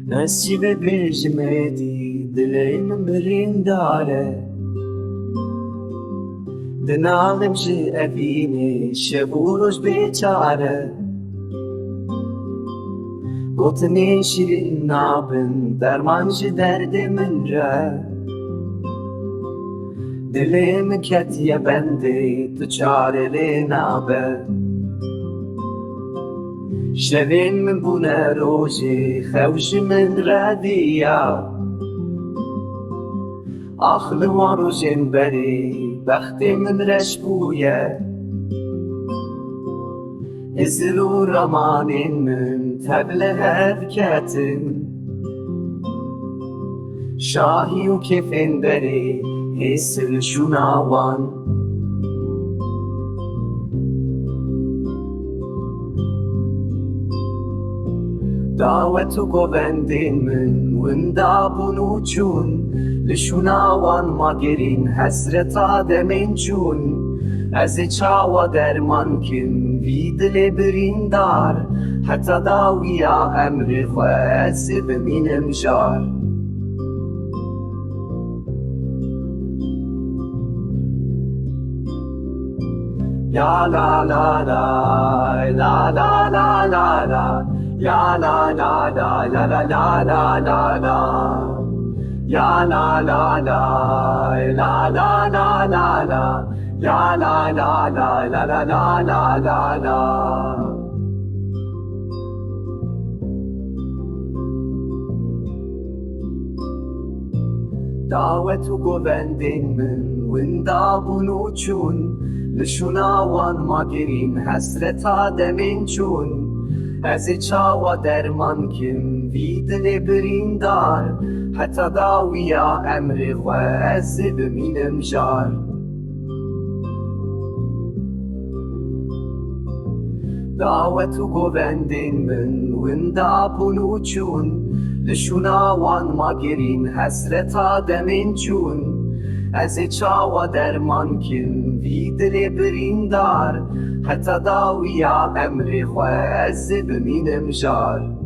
نسیب بجمدی دلیم برنداره دنالم جی ابینی شبوروش بیچاره گوتنی شیرین نابن درمان جی درد من را دلیم کتیه بندی تو چاره لی نابه شبین من بونه روشی خوش من ردیا آخل و روشن بری بخت من رش بویه ازلو رمان من تبل هرکتن شاهی و کفن بری حسل شناوان دعوت و گوندین من وندابون و چون لشناوان ما گرین حسرت آدمین چون از چاوا درمان کن وی دل بریندار حتی داویا امر خواست بمینم جار یا لا لا لا لا لا لا لا لا یا لا لا لا لا لا لا لا لا یا لا لا لا لا لا لا لا لا یا لا لا لا لا لا لا لا لا دعوت و گوندین من وندابون و چون لشناوان ما گرین حسرت آدمین چون از چاوا درمان کن وی دل بریندار حتی داویا امر خواست بمینم جار دعوت و گوندین من وندابون و چون لشناوان ما گرین حسرت آدمین چون از چاوا درمان کن وی دل بریندار حتی داویا امر خواست بمینم جار